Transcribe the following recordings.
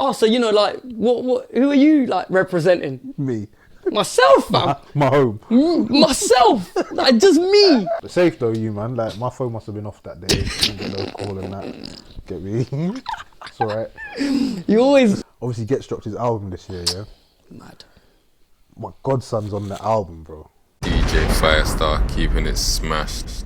Oh, so you know, like, who are you like representing? Me. Myself, fam. My home. Myself. Like, just me. But safe though, you man. Like, my phone must have been off that day. Didn't get no call and that. Get me? It's alright. You always... Obviously, Ghetts dropped his album this year, yeah? Mad. My godson's on the album, bro. DJ Firestarr keeping it smashed.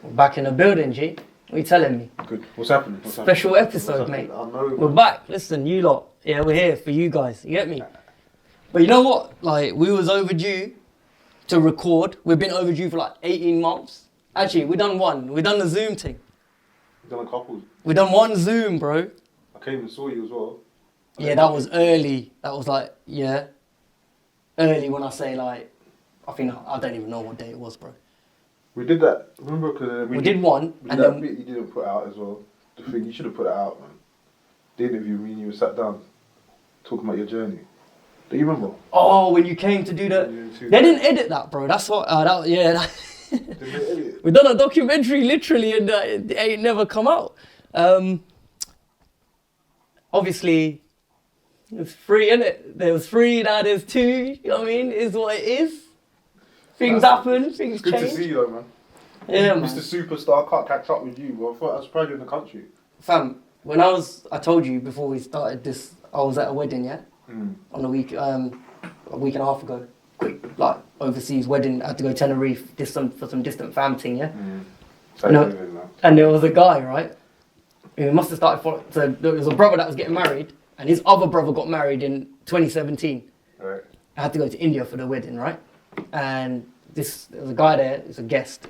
We're back in the building, G. What are you telling me? Good. What's happening? Special episode, mate. I know. We're back. Listen, you lot. Yeah, we're here for you guys. You get me? But you know what? Like, we was overdue to record. We've been overdue for like 18 months. Actually, we done one. We done the Zoom thing. We've done a couple. We done one Zoom, bro. I came and saw you as well. Yeah, that was early. That was like, yeah. Early when I say like, I don't even know what day it was, bro. We did that. Remember? Cause we did one, we did and that then bit you didn't put out as well. The thing you should have put it out, man. The interview, me and you were sat down, talking about your journey. Do you remember? oh, when you came to do that, they didn't edit that, bro. That's what. Did they edit? We done a documentary literally, and it ain't never come out. Obviously, it's free, innit? There was three, now there's two. You know what I mean? Is what it is. Things happen, things Good change. to see you, though, man. Yeah, man. Mr. Superstar, can't catch up with you. Well, I thought I was proud you're in the country. Fam, when I told you before we started this, I was at a wedding, yeah? On a week and a half ago. Quick, like, overseas wedding. I had to go to Tenerife for some distant fam thing, yeah? And there was a guy, right? Who must have started so there was a brother that was getting married, and his other brother got married in 2017. Right. I had to go to India for the wedding, right? And there was a guy there, he was a guest,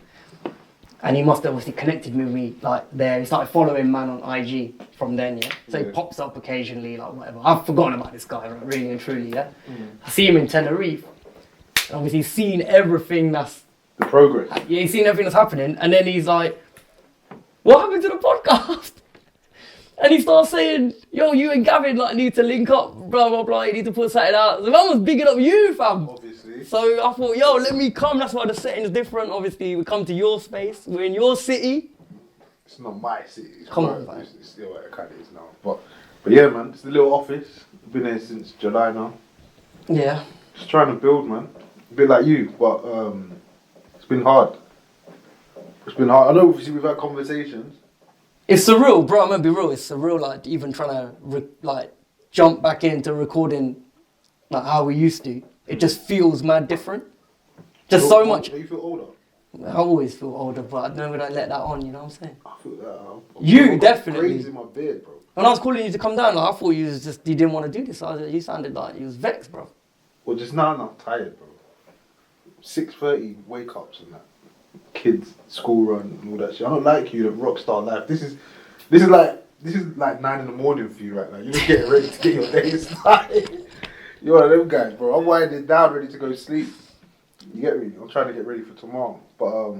and he must have obviously connected with me like there. He started following man on IG from then, yeah? So he pops up occasionally, like whatever. I've forgotten about this guy, right? Really and truly, yeah? I see him in Tenerife, and obviously he's seen everything that's... The progress. Yeah, he's seen everything that's happening, and then he's like, what happened to the podcast? And he starts saying, yo, you and Gavin like need to link up, blah, blah, blah, you need to put something out. The man was bigging up you, fam. Obviously. So I thought, yo, let me come. That's why the setting's different. Obviously, we come to your space. We're in your city. It's not my city. Come on, man. It's still what it kind of is now. But yeah, man, it's the little office. Been there since July now. Yeah. Just trying to build, man. A bit like you, but it's been hard. It's been hard. I know, obviously, we've had conversations. It's surreal, bro. I'm gonna be real. It's surreal, like even trying to jump back into recording like how we used to. It just feels mad different. Just so much. Do you feel older? I always feel older, but I never don't let that on. You know what I'm saying? I feel that. You definitely. Grains in my beard, bro. When I was calling you to come down, like, I thought you didn't want to do this. You sounded like you was vexed, bro. Well, just now I'm tired, bro. 6:30 wake ups and that. Kids, school run and all that shit. I don't like you, the rock star life. This is like 9 in the morning for you right now. You're just getting ready to get your day started. You're one of them guys, bro. I'm winding down, ready to go sleep. You get me? I'm trying to get ready for tomorrow. But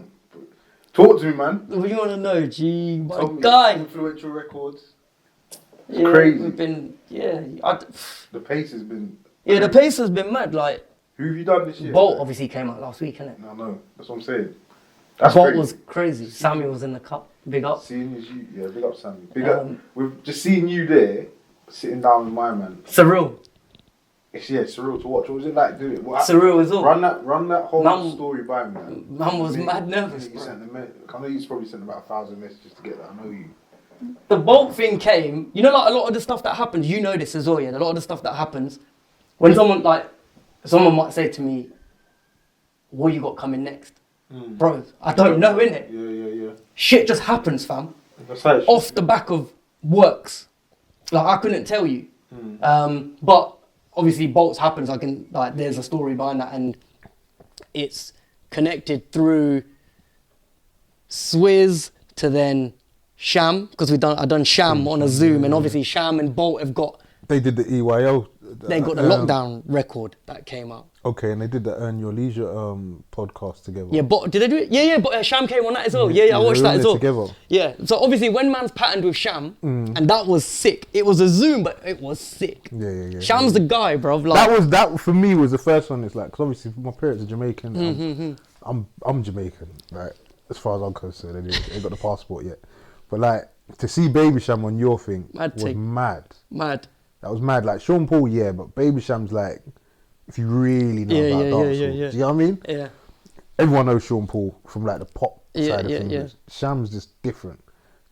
talk to me, man. What do you want to know, G? My Tell me, guy. Influential records. It's Yeah, crazy. we've been, The pace has been. Yeah, the pace has been mad. Like Who have you done this year? Bolt obviously came out last week, innit? No, that's what I'm saying. That's Bolt crazy. was crazy. Sammy was in the cup. Big up. Seeing you, yeah, big up, Sammy. Big up. We've just seen you there, sitting down with my man. Surreal. It's surreal to watch. What was it like doing it? Surreal as well. Run that whole story by me, man. Man was mad nervous, bro. I know you probably sent about 1,000 messages to get that. I know you. The Bolt thing came, you know, like a lot of the stuff that happens, you know this as well, yeah? A lot of the stuff that happens, when someone might say to me, what you got coming next? Bro, I don't know, innit? Yeah. Shit just happens, fam. That's how it should Off be. the back of works. Like, I couldn't tell you. But obviously Bolts happens, there's a story behind that, and it's connected through Swizz to then Sham, because I done Sham on a Zoom, and obviously Sham and Bolt have got... They did the EYO. They got the lockdown record that came out. Okay, and they did the Earn Your Leisure podcast together. Yeah, but did they do it? Yeah, but Sham came on that as well. Yeah, I watched that as well. Together. Yeah, so obviously when man's patterned with Sham, and that was sick. It was a Zoom, but it was sick. Yeah. Sham's the guy, bro. Like, that for me was the first one. It's like, because obviously my parents are Jamaican. I'm Jamaican, right? As far as I'm concerned, anyway. Ain't got the passport yet. But like, to see Baby Sham on your thing was thing. mad. Mad. That was mad. Like Sean Paul, yeah, but Baby Sham's like, if you really know about dancehall, do you know what I mean? Yeah. Everyone knows Sean Paul from like the pop side of things. Yeah. Sham's just different.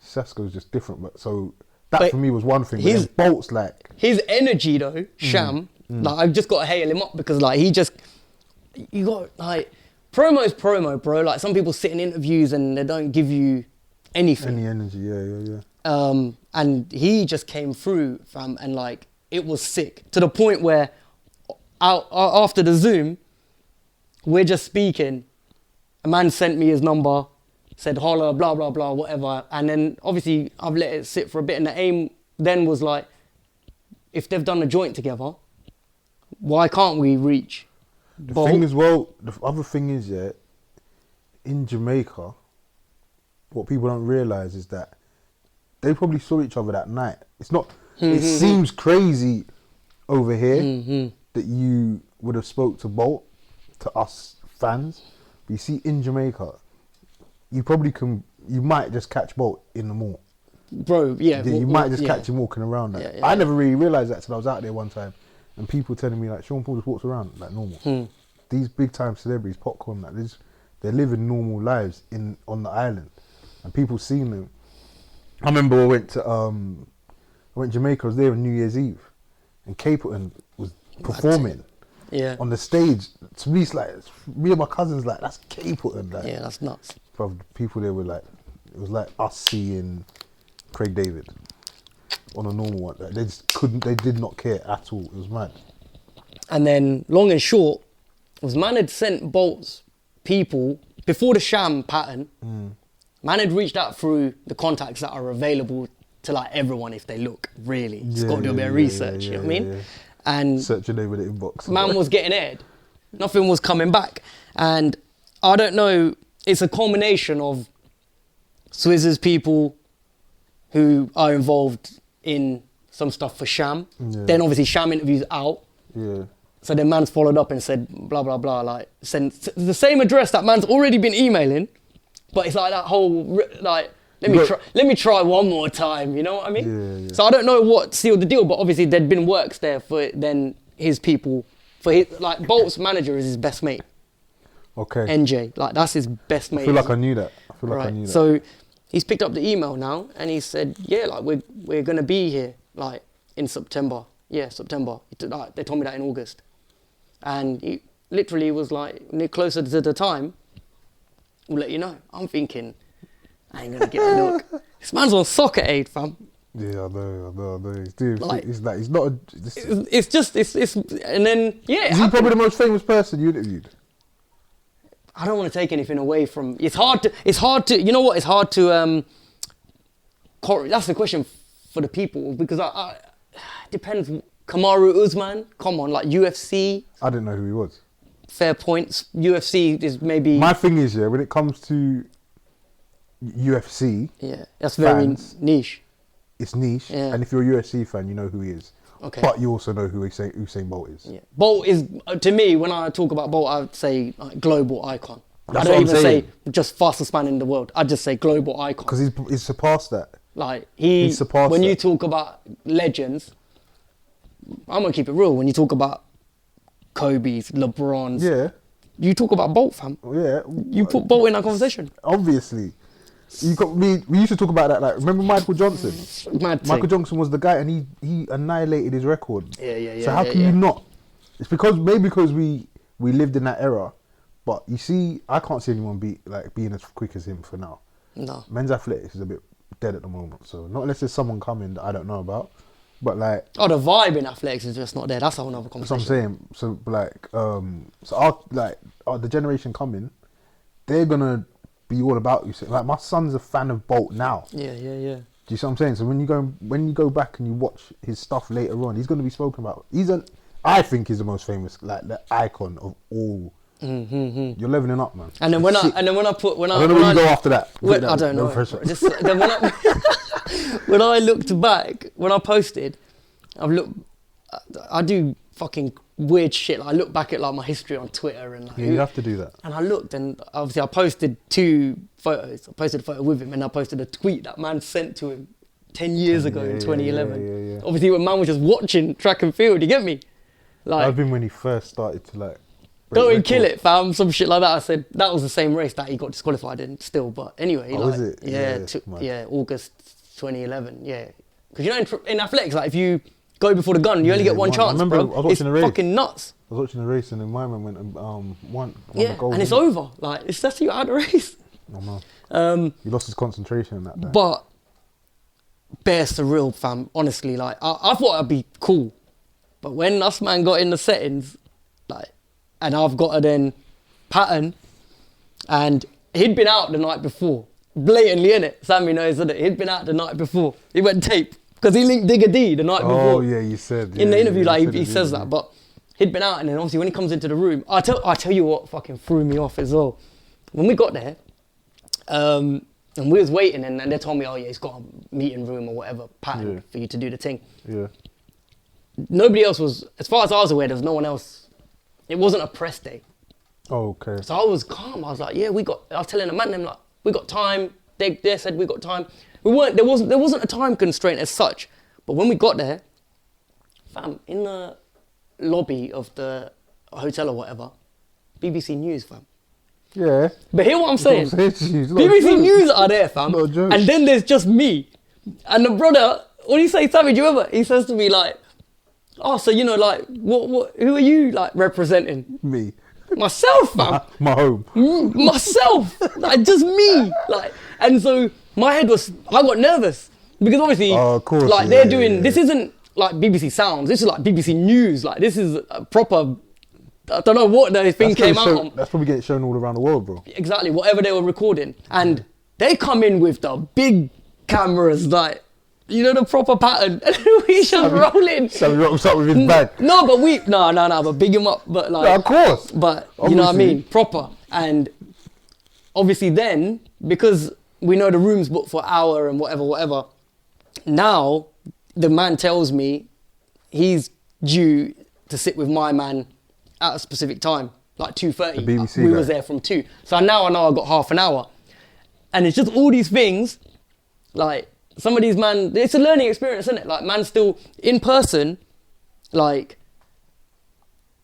Sesko's just different. But so that But for me was one thing. But then Bolt's like his energy though, Sham. Like I've just got to hail him up because like you got like promo is promo, bro. Like some people sit in interviews and they don't give you anything. any energy. Yeah. And he just came through, fam, and like it was sick to the point where after the Zoom, we're just speaking. A man sent me his number, said holla, blah blah blah, whatever, and then obviously I've let it sit for a bit. And the aim then was like, if they've done a joint together, why can't we reach? The Bolt? thing is, the other thing is, yeah, in Jamaica, what people don't realise is that they probably saw each other that night. It's not, it seems crazy over here that you would have spoke to Bolt, to us fans. But you see, in Jamaica, you might just catch Bolt in the mall. Bro, yeah. You might just catch him walking around. Like. I never really realised that till I was out there one time. And people telling me, like, Sean Paul just walks around like normal. These big time celebrities, Popcorn, like, they're living normal lives on the island. And people seeing them. I remember I went to Jamaica, I was there on New Year's Eve. And Capleton was performing on the stage. To me, it's like, me and my cousins, like, that's Capleton. Like, yeah, that's nuts. Bro, the people there were like, it was like us seeing Craig David on a normal one. Like, they did not care at all. It was mad. And then, long and short, was man had sent Bolt's people, before the Sham pattern, man had reached out through the contacts that are available to like everyone if they look, really. Just got to do a bit of research, you know what I mean? Yeah. And search your name in the inbox. Man was getting aired. Nothing was coming back. And I don't know, it's a combination of Swizz's people who are involved in some stuff for Sham. Yeah. Then obviously Sham interviews out. Yeah. So then man's followed up and said blah blah blah, like send the same address that man's already been emailing, but it's like that whole like let me try one more time, you know what I mean? Yeah. So I don't know what sealed the deal, but obviously there'd been works there for then his people, for his, like Bolt's manager is his best mate. Okay. NJ, like that's his best mate. I feel like I knew that. I knew that. So he's picked up the email now and he said, yeah, like we're gonna be here like in September. Yeah, September. They told me that in August. And he literally was like, closer to the time, we'll let you know. I'm thinking, I ain't gonna get a look. This man's on soccer aid, fam. Yeah, I know. Dude, like, he's not a... It's and then, yeah. Is he probably the most famous person you interviewed? I don't want to take anything away from... It's hard to, you know what? It's hard to, that's the question for the people, because it depends. Kamaru Usman, come on, like UFC. I didn't know who he was. Fair points. UFC is maybe... My thing is, yeah, when it comes to UFC... Yeah, that's very niche. It's niche, and if you're a UFC fan, you know who he is. Okay. But you also know who Usain Bolt is. Yeah. Bolt is, to me, when I talk about Bolt, I would say like, global icon. That's I don't even say just fastest man in the world. I just say global icon. Because he's surpassed that. Like, he's surpassed when that. You talk about legends... I'm gonna keep it real. When you talk about Kobe's, LeBron's, you talk about Bolt, fam. Yeah, you put Bolt in that conversation. Obviously, we used to talk about that. Like, remember Michael Johnson? Michael Johnson was the guy, and he annihilated his record. Yeah. So how can you not? It's because we lived in that era. But you see, I can't see anyone being as quick as him for now. No. Men's athletics is a bit dead at the moment. So not unless there's someone coming that I don't know about. But like, the vibe in athletics is just not there. That's a whole other conversation. That's what I'm saying. So like, the generation coming, they're gonna be all about you. Like, my son's a fan of Bolt now. Yeah. Do you see what I'm saying? So when you go back and you watch his stuff later on, he's gonna be spoken about. I think he's the most famous, like the icon of all. You're leveling up, man. And then when I don't know where you go after that. I don't know. Then when I looked back, when I posted, I do fucking weird shit. Like, I look back at like my history on Twitter and like, Yeah, you have to do that. and I looked, and obviously I posted 2 photos. I posted a photo with him, and I posted a tweet that man sent to him 10 years ago in 2011. Yeah. Obviously, when man was just watching track and field, you get me? Like, I've been when he first started to like. go and kill it, fam. Some shit like that. I said that was the same race that he got disqualified in still. But anyway, Oh, like, is it? yeah, August 2011. Yeah, because you know in athletics, like if you go before the gun, you only get one chance. I remember bro. I was watching it's the race. fucking nuts. I was watching the race and then my man went and won Yeah, the gold. and it's over. Like it's that's you out of the race. Oh, no. He lost his concentration in that day. But bare surreal, fam. Honestly, like I thought it'd be cool, but when us man got in the settings, like, and I've got to then pattern, and he'd been out the night before, blatantly innit. Sammy knows that he'd been out the night before. He went tape because he linked Digger D the night before. Oh yeah, you said in the interview, like he he says that, but he'd been out, and then obviously when he comes into the room, I tell you what fucking threw me off as well. When we got there, and we was waiting, and they told me, oh yeah, he's got a meeting room or whatever pattern for you to do the thing. Yeah. Nobody else was, as far as I was aware, there was no one else. It wasn't a press day. Oh, okay. So I was calm. I was like, yeah, I was telling the man, them like, we got time. They said we got time. There wasn't a time constraint as such. But when we got there, fam, in the lobby of the hotel or whatever, BBC News, fam. Yeah. But hear what I'm saying. BBC BBC News are there, fam. Not a joke. And then there's just me. And the brother, what do you say, Sammy, do you remember? He says to me like, oh, so you know, like, who are you like representing? Me. Myself, fam. My home. Myself. Like, just me. Like, and so my head I got nervous. Because obviously, of course, like, they're doing, this isn't like BBC Sounds, this is like BBC News. Like, this is a proper, I don't know what the thing came out on. That's probably getting shown all around the world, bro. Exactly, whatever they were recording. And they come in with the big cameras, like, you know, the proper pattern. And we just rolling. Sammy rocks up with his bag. No, but but big him up. But like, No, of course. But Obviously. you know what I mean? Proper. And obviously then, because we know the room's booked for an hour and whatever, now the man tells me he's due to sit with my man at a specific time, like 2:30. The BBC We guy. was there from 2. So now I know I've got half an hour. And it's just all these things, like, some of these man, it's a learning experience, isn't it? Like, man still, in person, like,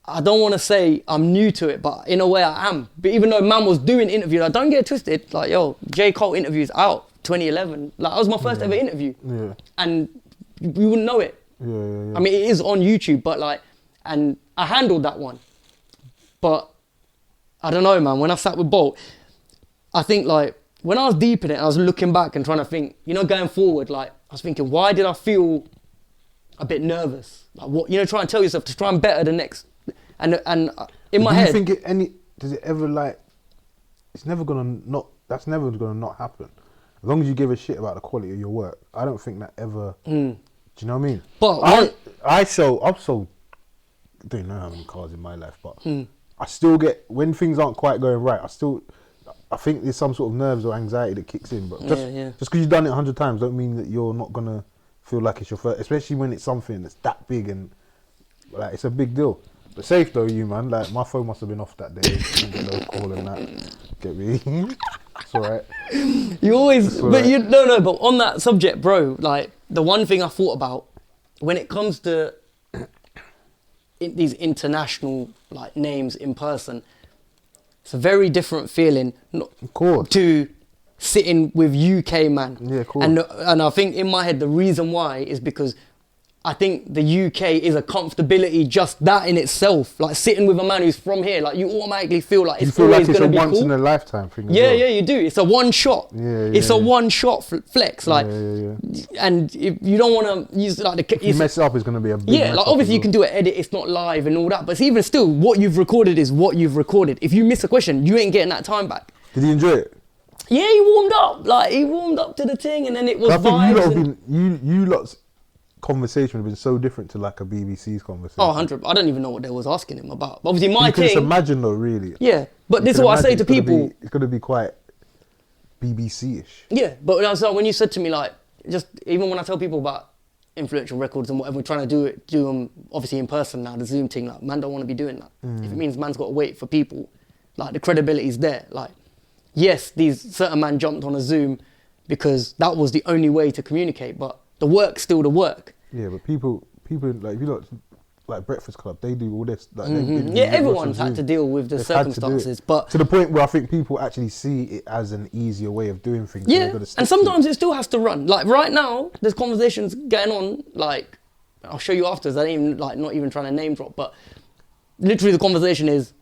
I don't want to say I'm new to it, but in a way I am. But even though man was doing interviews, like, don't get it twisted, like, yo, J. Cole interviews out 2011. Like, that was my first ever interview. Yeah. And we wouldn't know it. Yeah. I mean, it is on YouTube, but like, and I handled that one. But I don't know, man, when I sat with Bolt, I think like, when I was deep in it, I was looking back and trying to think, you know, going forward, like, I was thinking, why did I feel a bit nervous? Like, what, you know, try and tell yourself to try and better the next. And in my head. Do you think does it ever like, that's never gonna not happen. As long as you give a shit about the quality of your work, I don't think that ever, do you know what I mean? But I'm so, I don't know how many cars in my life, but I still get, when things aren't quite going right, I think there's some sort of nerves or anxiety that kicks in, but just because you've done it 100 times don't mean that you're not gonna feel like it's your first, especially when it's something that's that big and like it's a big deal. But safe though, you man, like my phone must have been off that day, didn't get no call and that, get me? It's alright. You always, but you, no, but on that subject, bro, like the one thing I thought about when it comes to these international like names in person, it's a very different feeling to sitting with UK man. Yeah, of course. And I think in my head, the reason why is because I think the UK is a comfortability, just that in itself. Like sitting with a man who's from here, like you automatically feel like it's always going to be cool. You feel like it's a once in a lifetime thing as yeah, well. Yeah, you do. It's a one shot. It's a one shot flex. Like, and if you don't want to use like the... If you mess it up, it's going to be a big mess like up obviously you can do an edit, it's not live and all that, but it's even still, what you've recorded is what you've recorded. If you miss a question, you ain't getting that time back. Did you enjoy it? Yeah, he warmed up. Like, he warmed up to the thing and then it was I think vibes. you lot's conversation would have been so different to like a BBC's conversation. Oh, 100. I don't even know what they was asking him about. But obviously my you can thing... just imagine though, really. Yeah, but this is what I say to people. It's going to be quite BBC-ish. Yeah, but when you said to me, like, just even when I tell people about influential records and whatever, we're trying to do them obviously in person now, the Zoom thing, like, man don't want to be doing that. If it means man's got to wait for people, like, the credibility's there. Like, yes, these certain man jumped on a Zoom because that was the only way to communicate, but the work's still the work. Yeah, but people like, if you look, like Breakfast Club, they do all this. Like, Yeah, everyone's had to deal with the They've had to do circumstances, it. but to the point where I think people actually see it as an easier way of doing things. yeah, and sometimes it still has to run. Like right now, there's conversations going on. Like, I'll show you afterwards. I ain't even like not even trying to name drop, but literally the conversation is: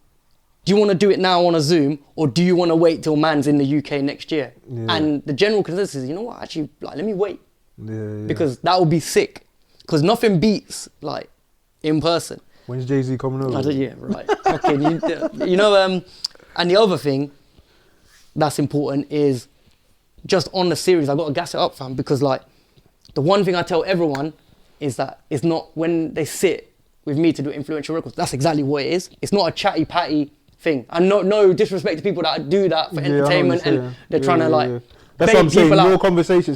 do you want to do it now on a Zoom, or do you want to wait till man's in the UK next year? Yeah. And the general consensus is, you know what? Actually, like, let me wait Yeah. because that would be sick. Because nothing beats like in person. When's Jay-Z coming over? Yeah, right. Fucking, you know, and the other thing that's important is just on the series, I got to gas it up, fam, because like the one thing I tell everyone is that it's not when they sit with me to do influential records, that's exactly what it is. It's not a chatty patty thing. And no disrespect to people that do that for entertainment and they're trying to like That's what I'm saying, your conversation,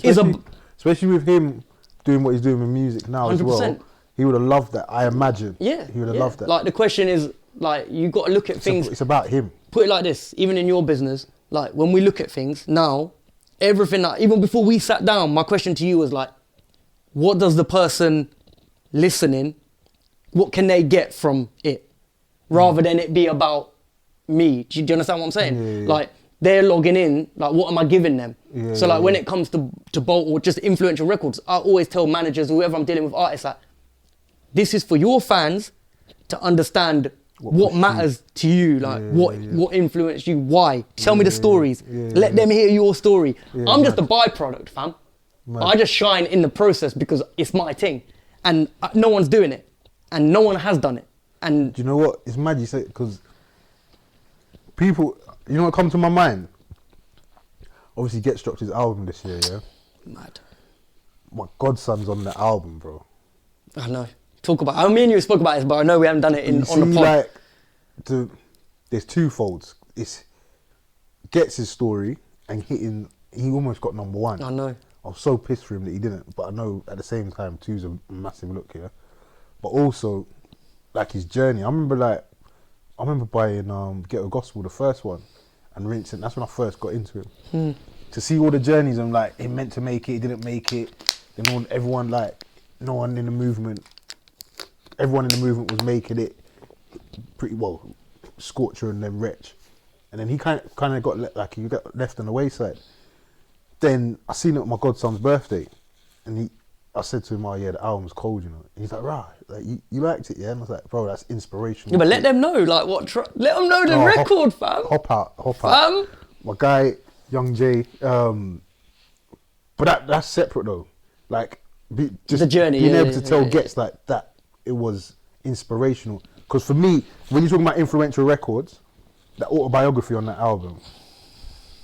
especially with him doing what he's doing with music now 100%. As well. He would have loved that, I imagine. Yeah. He would have loved that. Like, the question is, like, you got to look at things. It's about him. Put it like this, even in your business, like, when we look at things now, everything that, even before we sat down, my question to you was like, what does the person listening, what can they get from it? Rather than it be about me. Do you understand what I'm saying? Like, they're logging in, like, what am I giving them? When it comes to Bolt or just influential records, I always tell managers, whoever I'm dealing with, artists, like, this is for your fans to understand what matters to you, like what influenced you, why. Tell me the stories. Let them hear your story. I'm just a byproduct, fam. I just shine in the process because it's my thing. And no one's doing it. And no one has done it. And do you know what? It's mad you say it, because people, you know what come to my mind? Obviously, Ghetts dropped his album this year, yeah? Mad. My godson's on the album, bro. I know. Talk about. I mean, you spoke about this, but I know we haven't done it on the pod. Like, there's two folds. It's Ghetts' story and hitting. He almost got number one. I know. I was so pissed for him that he didn't, but I know at the same time two's a massive look here. But also, like his journey. I remember buying Ghetto Gospel, the first one, and rinsing. That's when I first got into him. To see all the journeys and like he meant to make it, he didn't make it. Then everyone in the movement was making it pretty well, Scorcher and then Wretch, and then he kind of got left on the wayside. Then I seen it on my godson's birthday, and I said to him, "Oh yeah, the album's cold, you know." And he's like, "Right, like you liked it, yeah?" And I was like, "Bro, that's inspirational." Yeah, but let them know, like let them know the record, fam. Hop out. Fam. My guy, Young Jay, but that's separate though. Like, just the journey, being able to tell Ghetts like that, it was inspirational. Because for me, when you're talking about influential records, the autobiography on that album,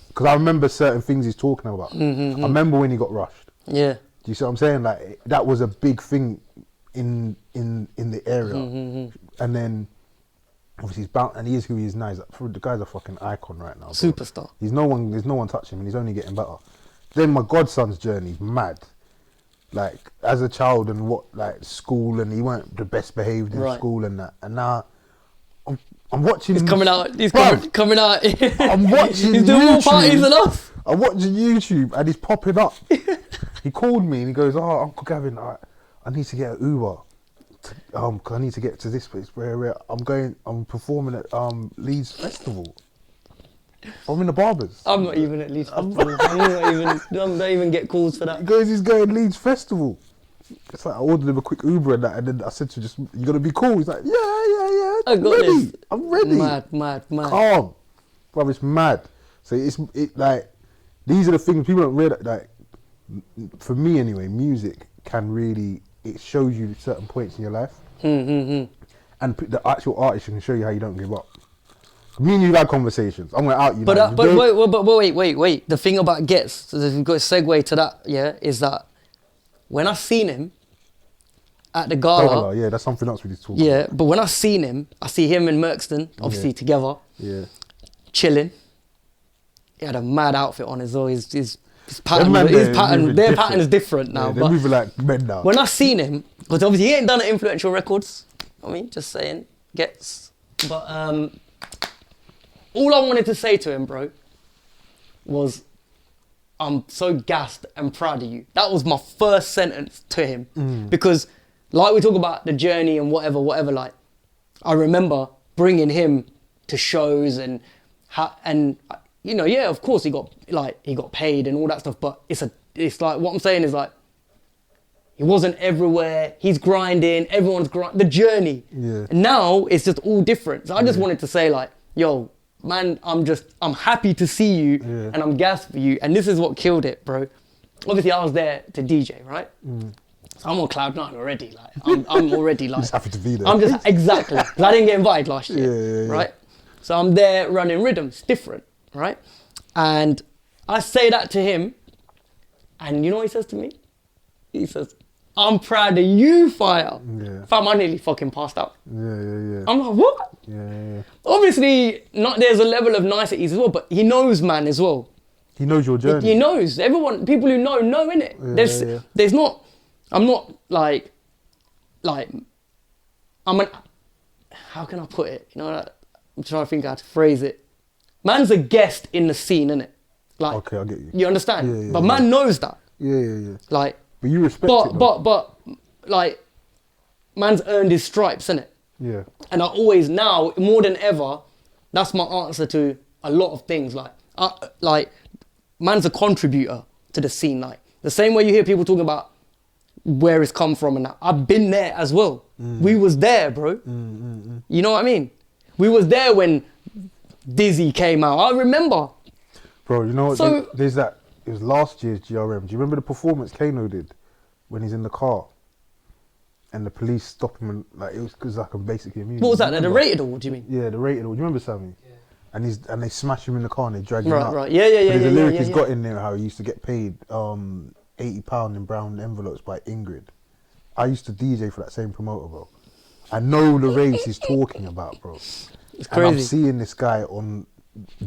because I remember certain things he's talking about. I remember when he got rushed. Yeah. Do you see what I'm saying? Like, that was a big thing in the area. And then obviously he's bound, and he is who he is now. The guy's a fucking icon right now. Bro. Superstar. There's no one touching him, and he's only getting better. Then my godson's journey is mad. Like, as a child and school, and he weren't the best behaved in school and that. And now I'm watching him. He's coming out. Coming out. I'm watching He's doing more parties than us. I'm watching YouTube and he's popping up. He called me and he goes, "Oh, Uncle Gavin, I need to get an Uber. Cause I need to get to this place where I'm performing at Leeds Festival. I'm in the Barbers." I'm not even at Leeds Festival. I don't even get calls for that. He goes, he's going Leeds Festival. It's like I ordered him a quick Uber and that, and then I said to him, "You gotta be cool." He's like, "Yeah. I got ready. this. I'm ready." Mad. Calm, bro. It's mad. So it's like, these are the things people don't realize. Like, for me anyway, music can really, it shows you certain points in your life, and the actual artist can show you how you don't give up. Me and you had conversations. I'm gonna out you. But wait. The thing about Ghetts, so we've got a segue to that. Yeah, is that when I seen him at the gala. Yeah, that's something else we need to talk about. Yeah, but when I seen him, I see him and Merkston, obviously together. Yeah. Chilling. He had a mad outfit on as well. His His pattern, their pattern is different now. Yeah, they're moving like men now. When I seen him, because obviously he ain't done it influential records. I mean, just saying, Ghetts. But all I wanted to say to him, bro, was, I'm so gassed and proud of you. That was my first sentence to him. Because, like we talk about the journey and whatever, like, I remember bringing him to shows and you know, yeah, of course he got paid and all that stuff, but it's like, what I'm saying is like, he wasn't everywhere, he's grinding, everyone's grinding, the journey. Yeah. And now it's just all different. So I just wanted to say like, yo, man, I'm happy to see you and I'm gassed for you. And this is what killed it, bro. Obviously I was there to DJ, right? So I'm on cloud 9 already. Like I'm already like, just happy to be there. I'm just, exactly. Because I didn't get invited last year, right? So I'm there running rhythms, different, right? And I say that to him, and you know what he says to me? He says, I'm proud of you, Fire. Yeah. Fam, I nearly fucking passed out. Yeah. I'm like, what? Yeah. Obviously, there's a level of niceties as well, but he knows, man, as well. He knows your journey. He knows. Everyone, people who know, innit? There's not, I'm not like, how can I put it? You know, like, I'm trying to think how to phrase it. Man's a guest in the scene, innit? Like, okay, I get you. You understand? Yeah, but man knows that. Yeah. Like, but you respect it. But like, man's earned his stripes, innit? Yeah. And I always now more than ever, that's my answer to a lot of things. Like, man's a contributor to the scene. Like the same way you hear people talking about where it's come from and that. I've been there as well. We was there, bro. You know what I mean? We was there when Dizzy came out. I remember. Bro, you know what? So, there's that. It was last year's GRM. Do you remember the performance Kano did when he's in the car and the police stop him and like it was like a basically a music. What was that? The rated or what do you mean? Yeah, the rated or. Do you remember Sammy? Yeah. And they smash him in the car and they drag him out. Right. Yeah. There's a lyric he's got in there how he used to get paid £80 in brown envelopes by Ingrid. I used to DJ for that same promoter, bro. I know the race he's talking about, bro. It's crazy. And I'm seeing this guy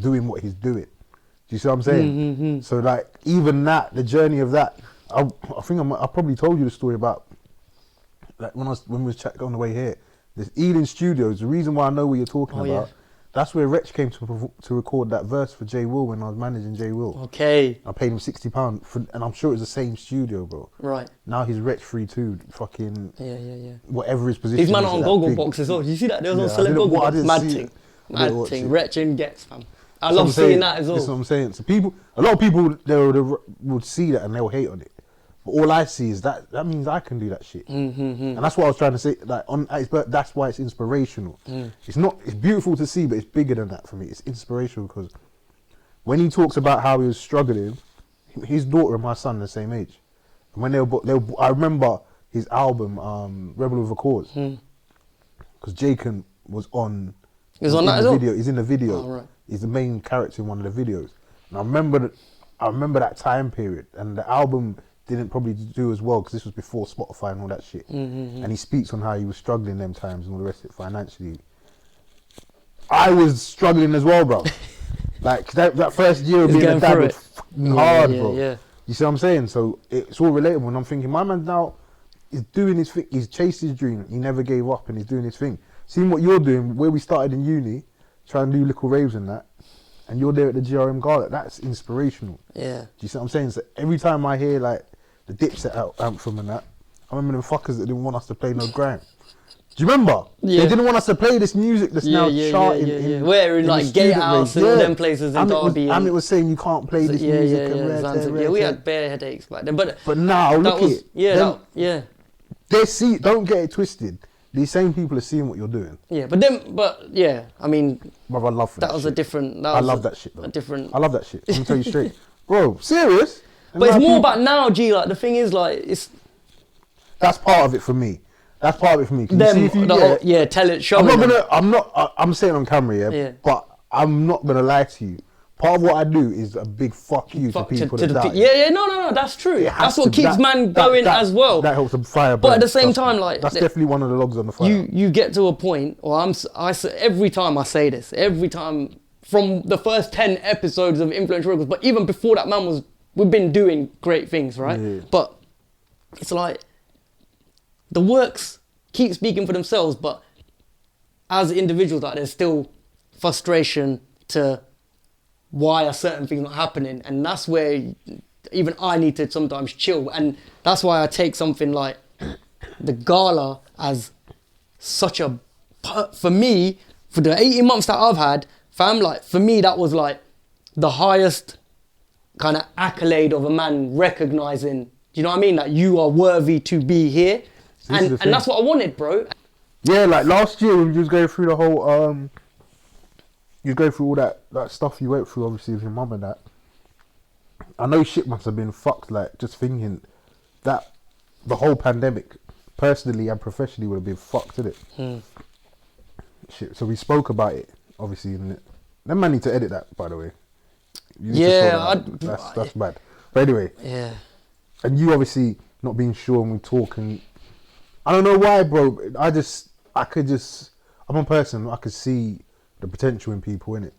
doing what he's doing. Do you see what I'm saying? So like even that, the journey of that, I think I probably told you the story about like when we was on the way here. There's Eden Studios. The reason why I know what you're talking about. Yeah. That's where Wretch came to record that verse for J Will when I was managing J Will. Okay. I paid him £60 and I'm sure it was the same studio, bro. Right. Now he's Wretch free too. Fucking. Yeah. Whatever his position. These man on Goggle Box as well. Did you see that? There was on Celeb Goggle Box. Mad thing. Wretch and Ghetts, fam. I love seeing that as well. That's what I'm saying. So a lot of people would see that and they'll hate on it. But all I see is that means I can do that shit. And that's what I was trying to say. Like that's why it's inspirational. It's beautiful to see, but it's bigger than that for me. It's inspirational because when he talks about how he was struggling, his daughter and my son are the same age. And when I remember his album, Rebel with a Cause, because Jacob was on. He was on that as well? He's in the video. Oh, right. He's the main character in one of the videos. And I remember that time period, and the album didn't probably do as well because this was before Spotify and all that shit. And he speaks on how he was struggling them times and all the rest of it financially. I was struggling as well, bro. Like that first year of being a dad was fucking hard, bro. Yeah. You see what I'm saying? So it's all relatable. And I'm thinking, my man now is doing his thing. He's chased his dream. He never gave up, and he's doing his thing. Seeing what you're doing, where we started in uni, trying to do little raves and that, and you're there at the GRM Gala, that's inspirational. Yeah. Do you see what I'm saying? So every time I hear like the Dipset anthem and that, I remember them fuckers that didn't want us to play no grime. Do you remember? Yeah. They didn't want us to play this music that's now charting in where in like Gatehouse and all them places in Derby. And it was saying you can't play this music. We had bare headaches back then. But now look at it. They don't get it twisted. These same people are seeing what you're doing. Yeah, I mean, bro, I love that was shit. a different. I love that shit, bro. I love that shit. I'm gonna tell you straight, bro. Serious. But it's more about now, G. Like the thing is, like that's part of it for me. That's part of it for me. Tell it, show I'm saying on camera, but I'm not gonna lie to you. Part of what I do is a big fuck you to people that die. No, that's true. That's what keeps man going as well. That helps them fire. But at the same time, like that's definitely one of the logs on the fire. You get to a point, or every time I say this, every time from the first 10 episodes of Influential Records, but even before that, man was we've been doing great things, right? Yeah. But it's like the works keep speaking for themselves, but as individuals, like, there's still frustration to why are certain things not happening, and that's where even I need to sometimes chill, and that's why I take something like the gala as such a, for me, for the 18 months that I've had, fam, like, for me that was like the highest kind of accolade of a man recognizing, do you know what I mean, that you are worthy to be here, and that's what I wanted, bro. Yeah, like last year when you was going through the whole, you go through all that stuff you went through, obviously, with your mum and that. I know shit must have been fucked, like, just thinking that the whole pandemic, personally and professionally, would have been fucked, innit? Shit, so we spoke about it, obviously, and then man need to edit that, by the way. You need to sort that out. That's bad. But anyway, yeah. And you obviously not being sure when we talk, and I don't know why, bro. I'm a person, I could see the potential in people, in it,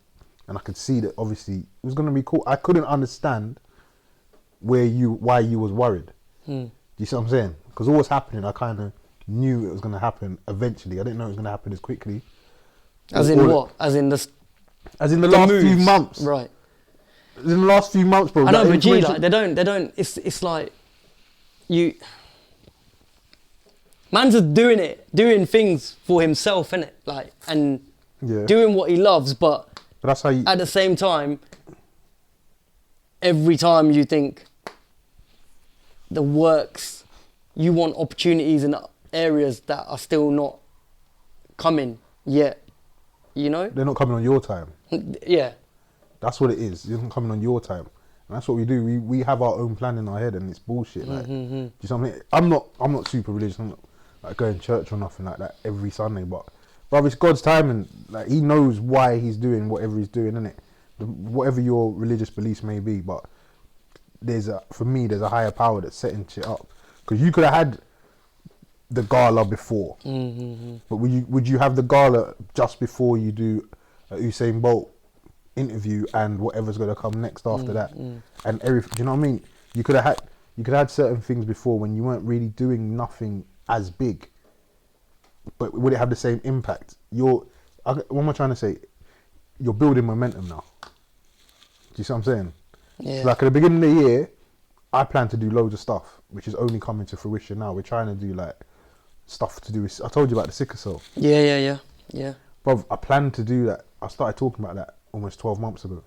and I could see that obviously it was gonna be cool. I couldn't understand why you was worried. Do you see what I'm saying? Because all was happening, I kind of knew it was gonna happen eventually. I didn't know it was gonna happen as quickly. As in what? As in the last few months, right? In the last few months, bro. I know, but G, like, they don't. It's like you. Man's just doing things for himself, innit? Like, and doing what he loves, but that's how you. At the same time, every time you think the works, you want opportunities in areas that are still not coming yet, you know? They're not coming on your time. Yeah. That's what it is. They're not coming on your time. And that's what we do. We have our own plan in our head, and it's bullshit. Like, do you see what I mean? I'm not super religious. I'm not like going to church or nothing like that every Sunday, but it's God's time, and like, he knows why he's doing whatever he's doing, innit? Whatever your religious beliefs may be, but for me there's a higher power that's setting shit up. Because you could have had the gala before, but would you have the gala just before you do a Usain Bolt interview and whatever's going to come next after that, and everything? Do you know what I mean? You could have had certain things before when you weren't really doing nothing as big, but would it have the same impact? What am I trying to say? You're building momentum now. Do you see what I'm saying? Yeah. So like at the beginning of the year, I plan to do loads of stuff, which is only coming to fruition now. We're trying to do like stuff to do with, I told you about the sickle cell. Yeah. Bro, I planned to do that. I started talking about that almost 12 months ago,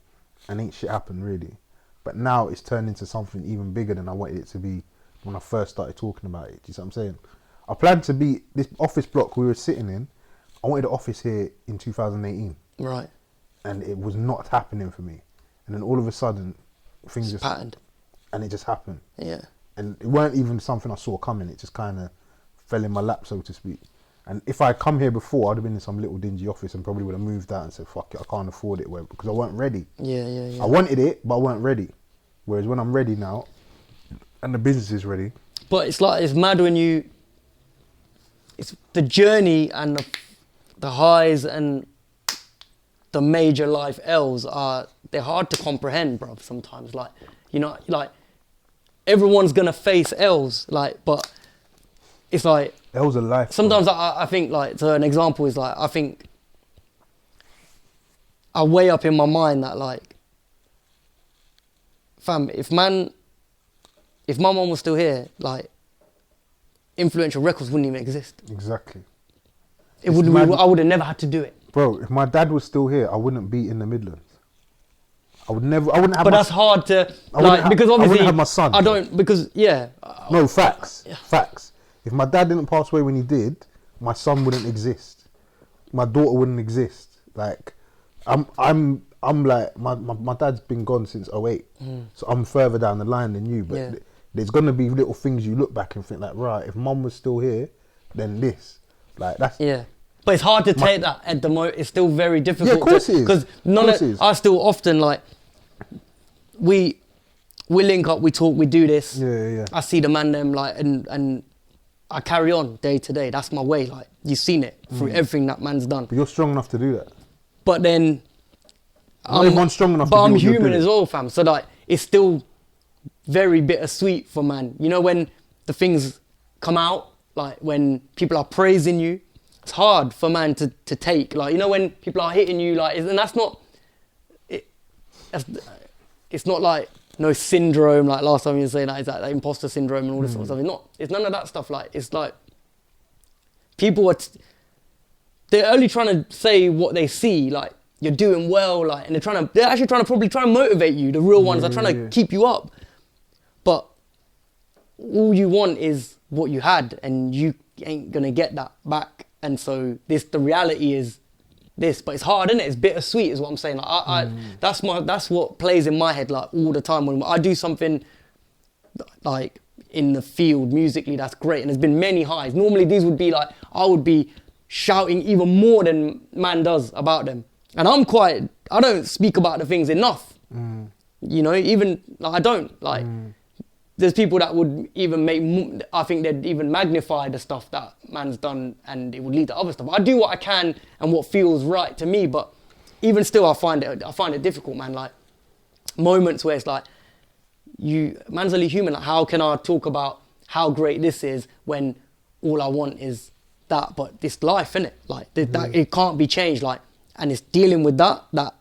and ain't shit happened really. But now it's turned into something even bigger than I wanted it to be when I first started talking about it. Do you see what I'm saying? I planned to be, this office block we were sitting in, I wanted an office here in 2018. Right. And it was not happening for me. And then all of a sudden, things just patterned. And it just happened. Yeah. And it weren't even something I saw coming. It just kind of fell in my lap, so to speak. And if I had come here before, I'd have been in some little dingy office and probably would have moved out and said, fuck it, I can't afford it, because I weren't ready. Yeah. I wanted it, but I weren't ready. Whereas when I'm ready now, and the business is ready. But it's like, it's mad when it's the journey and the highs and the major life L's they're hard to comprehend, bruv, sometimes. Like, you know, like, everyone's gonna face L's, like, but it's like... L's are life. Sometimes I think, like, so an example is, like, I think I weigh up in my mind that, like, fam, if my mum was still here, like, Influential Records wouldn't even exist. Exactly. I would have never had to do it. Bro, if my dad was still here, I wouldn't be in the Midlands. I wouldn't have. But that's hard to, like, because obviously I wouldn't have my son. I don't, because no, facts. Facts. If my dad didn't pass away when he did, my son wouldn't exist. My daughter wouldn't exist. Like, I'm like, my dad's been gone since 08, so I'm further down the line than you. But there's gonna be little things you look back and think like, right, if mum was still here, then this, like, that's But it's hard to take that at the moment. It's still very difficult. Yeah, of course it is. Because I still often, like, we link up, we talk, we do this. Yeah. I see the man them, like, and I carry on day to day. That's my way. Like, you've seen it through everything that man's done. But you're strong enough to do that. But then everyone's strong enough. But I'm human as well, fam. So like, it's still very bittersweet for man. You know, when the things come out, like when people are praising you, it's hard for man to take. Like, you know, when people are hitting you, like, and that's not, it's not like no syndrome, like last time you were saying that, is that imposter syndrome and all this sort of stuff. It's none of that stuff. Like, it's like, people are, they're only trying to say what they see, like, you're doing well, like, and they're actually trying to motivate you. The real ones are trying to keep you up. But all you want is what you had, and you ain't gonna get that back. And so the reality is this, but it's hard, isn't it? It's bittersweet, is what I'm saying. Like, that's what plays in my head, like, all the time when I do something like in the field musically that's great, and there's been many highs. Normally these would be like, I would be shouting even more than man does about them, and I don't speak about the things enough. You know, even like, I don't like. There's people that would even I think they'd even magnify the stuff that man's done, and it would lead to other stuff. I do what I can and what feels right to me, but even still, I find it difficult, man. Like, moments where it's like, man's only human. Like, how can I talk about how great this is when all I want is that? But this life, innit? Like, that it can't be changed. Like, and it's dealing with that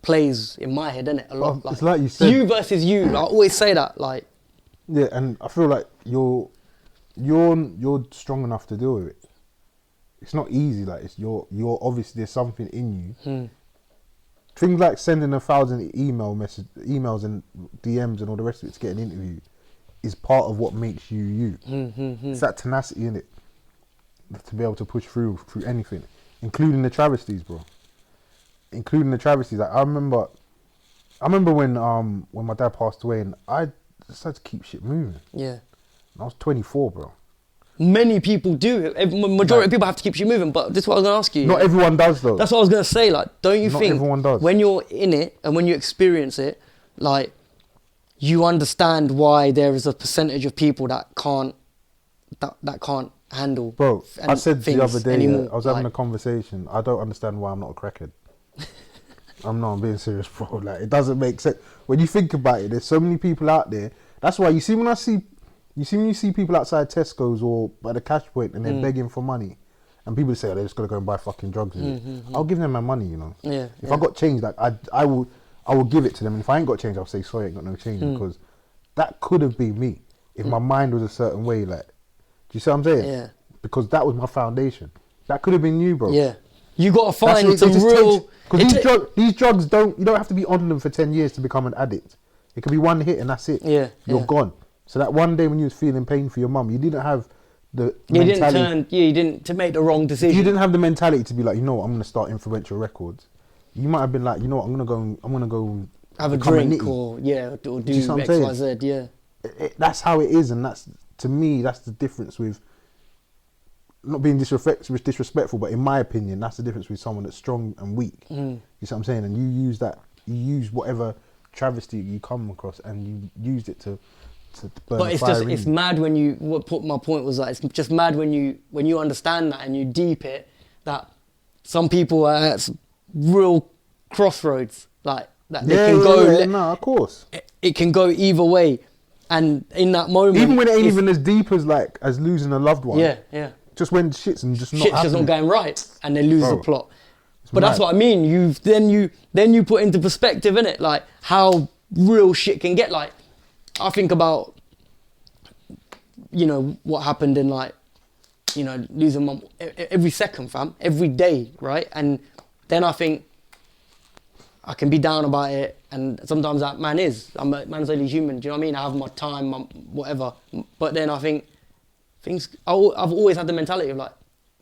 plays in my head, innit? A lot. It's like you said, you versus you. I always say that, like. Yeah, and I feel like you're strong enough to deal with it. It's not easy. Like, you're obviously, there's something in you. Things like sending 1,000 emails and DMs and all the rest of it to get an interview is part of what makes you you. It's that tenacity in it to be able to push through anything, including the travesties, bro. Including the travesties. Like, I remember when my dad passed away, and I just had to keep shit moving. Yeah. I was 24, bro. Many people do. Majority of people have to keep you moving, but this is what I was going to ask you. Not everyone does, though. That's what I was going to say. Like, don't you Not think everyone does. When you're in it and when you experience it, like, you understand why there is a percentage of people that can't handle. Bro, I said the other day, anymore. I was having a conversation. I don't understand why I'm not a crackhead. I'm being serious, bro. Like, it doesn't make sense. When you think about it, there's so many people out there. That's why you see when you see people outside Tesco's or by the cash point and they're begging for money, and people say, oh, they're just gonna go and buy fucking drugs with it. I'll give them my money, you know. Yeah. If I got change, like I will give it to them. And if I ain't got change, I'll say sorry, I ain't got no change, because that could have been me if my mind was a certain way. Like, do you see what I'm saying? Yeah. Because that was my foundation. That could have been you, bro. Yeah. You got to find some real. Because these drugs you don't have to be on them for 10 years to become an addict. It could be one hit and that's it. Yeah. You're gone. So that one day when you was feeling pain for your mum, you didn't have the mentality. You didn't to make the wrong decision. You didn't have the mentality to be like, you know what, I'm going to start Influential Records. You might have been like, you know what, I'm going to go have a drink or do X, Y, Z, yeah. That's how it is, and that's, to me, that's the difference with, not being disrespectful, but in my opinion, that's the difference with someone that's strong and weak. You see what I'm saying? And you use whatever travesty you come across, and you used it to burn but it's mad when you, my point was that it's just mad when you understand that and you deep it, that some people are at real crossroads, like that they can go. No, of course. It can go either way, and in that moment, even when it ain't even as deep as losing a loved one. Yeah. Just when shit's not going right, and they lose the plot. But that's what I mean. Then you put into perspective, innit? Like, how real shit can get. Like, I think about, what happened in, like, losing mum every second, fam, every day, right? And then I think I can be down about it, and sometimes that man's only human. Do you know what I mean? I have my time, whatever. But then I think I've always had the mentality of, like,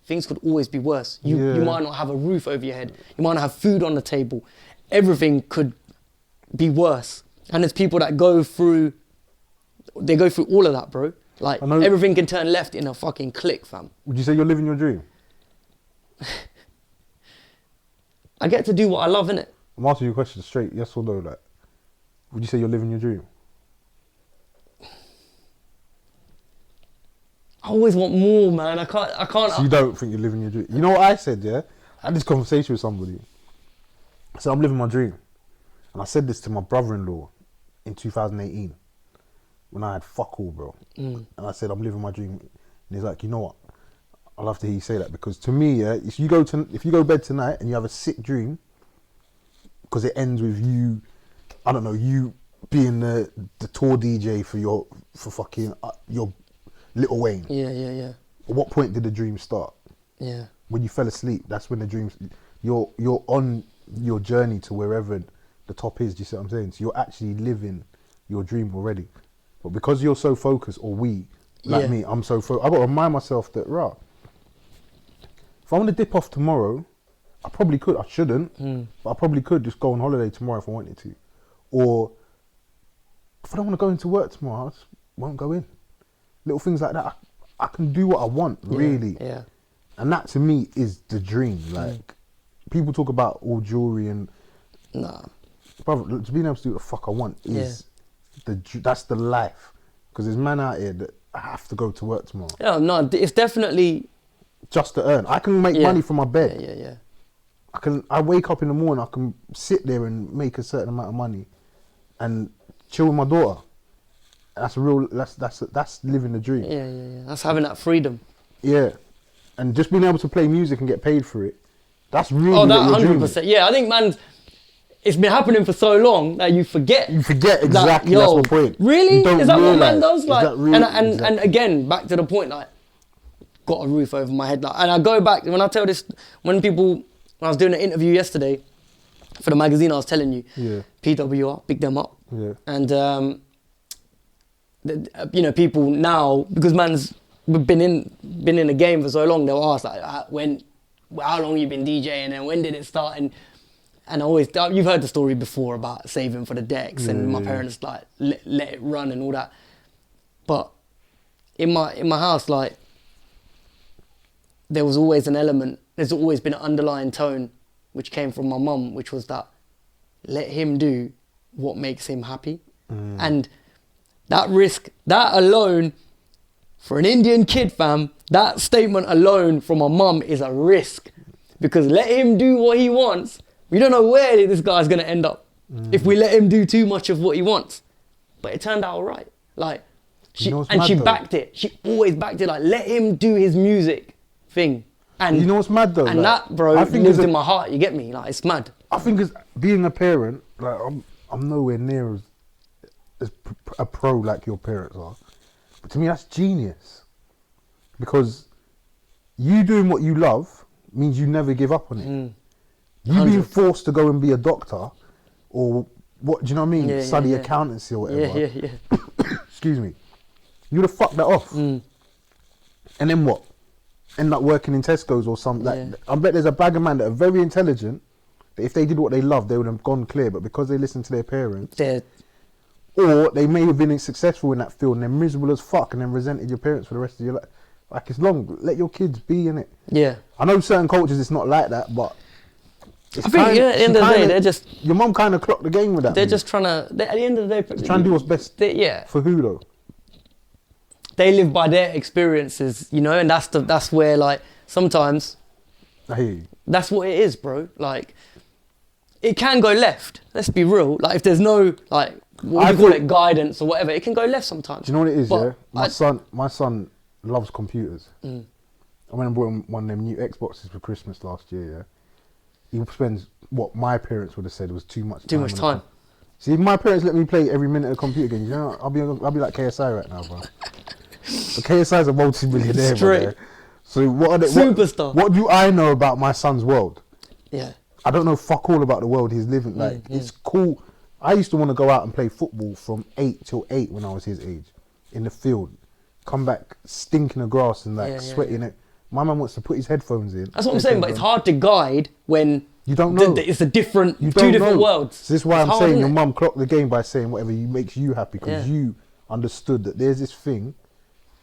things could always be worse. You might not have a roof over your head. You might not have food on the table. Everything could be worse. And there's people that go through all of that, bro. Like, everything can turn left in a fucking click, fam. Would you say you're living your dream? I get to do what I love, innit? I'm asking you a question straight, yes or no. Like, would you say you're living your dream? I always want more, man. I can't. So you don't think you're living your dream? You know what I said, yeah? I had this conversation with somebody. I said, I'm living my dream. And I said this to my brother-in-law in 2018. when I had fuck all, bro. And I said, I'm living my dream. And he's like, you know what? I love to hear you say that, because to me, yeah, if you go to bed tonight and you have a sick dream, because it ends with you, I don't know, you being the tour DJ for fucking your Lil Wayne. Yeah. At what point did the dream start? Yeah. When you fell asleep, that's when the dreams. You're on your journey to wherever the top is. Do you see what I'm saying? So you're actually living your dream already. But because you're so focused, or me, I'm so focused. I got to remind myself that, right, if I want to dip off tomorrow, I probably could. I shouldn't, but I probably could just go on holiday tomorrow if I wanted to. Or if I don't want to go into work tomorrow, I just won't go in. Little things like that. I can do what I want, really. Yeah. And that to me is the dream. Like, people talk about all jewelry and... Nah. Brother, to being able to do what the fuck I want is that's the life. Because there's men out here that have to go to work tomorrow. Yeah, no, it's definitely... Just to earn. I can make money from my bed. Yeah. I wake up in the morning, I can sit there and make a certain amount of money and chill with my daughter. That's living the dream. Yeah. That's having that freedom. Yeah. And just being able to play music and get paid for it, that's really Oh, that what you're 100%. Yeah, I think, man, it's been happening for so long that you forget. You forget exactly, like, that's my point. Really? Is that what man does? Like, exactly. And again, back to the point, like, got a roof over my head. Like, and I go back, when I tell this, when I was doing an interview yesterday for the magazine I was telling you, PWR, big them up. Yeah. And, people now, because man's been in the game for so long, they'll ask, like, how long you been DJing and when did it start? And I always, you've heard the story before about saving for the decks and my parents like let it run and all that. But in my house, like, there was always an element, there's always been an underlying tone which came from my mum, which was that let him do what makes him happy. And that risk, that alone, for an Indian kid, fam, that statement alone from my mum is a risk. Because let him do what he wants. We don't know where this guy's going to end up if we let him do too much of what he wants. But it turned out all right. Like, she backed it. She always backed it. Like, let him do his music thing. And you know what's mad though? And like, that, bro, lives in my heart. You get me? Like, it's mad. I think as being a parent, like, I'm nowhere near as a pro like your parents are. But to me, that's genius. Because you doing what you love means you never give up on it. You being forced to go and be a doctor or what, do you know what I mean? Study accountancy or whatever. Yeah. Excuse me. You would have fucked that off. And then what? End up working in Tesco's or something. Like, I bet there's a bag of men that are very intelligent, that if they did what they love, they would have gone clear. But because they listen to their parents, or they may have been successful in that field and they're miserable as fuck and then resented your parents for the rest of your life. Like, it's long. Let your kids be in it. Yeah. I know certain cultures it's not like that, but I think at the end of the day, they're just... Your mum kind of clocked the game with that. They're just trying to... At the end of the day... They're trying to do what's best for who, though? They live by their experiences, you know, and that's where, like, sometimes... I hear you. That's what it is, bro. Like, it can go left. Let's be real. Like, if there's no, like, what do you call it, guidance or whatever, it can go left sometimes. Do you know what it is, but My son loves computers. I went and bought him one of them new Xboxes for Christmas last year, He spends what my parents would have said was too much time. See, if my parents let me play every minute of a computer game, you know, I'll be like KSI right now, bro. But KSI's a multi-millionaire, bro. So what are they, superstar. What do I know about my son's world? Yeah. I don't know fuck all about the world he's living. Like, it's cool. I used to want to go out and play football from 8 till 8 when I was his age, in the field. Come back stinking of grass and like sweating it. My man wants to put his headphones in. That's what I'm saying, but it's hard to guide when you don't know. It's two different worlds. So this is why I'm saying your mum clocked the game by saying whatever makes you happy, because you understood that there's this thing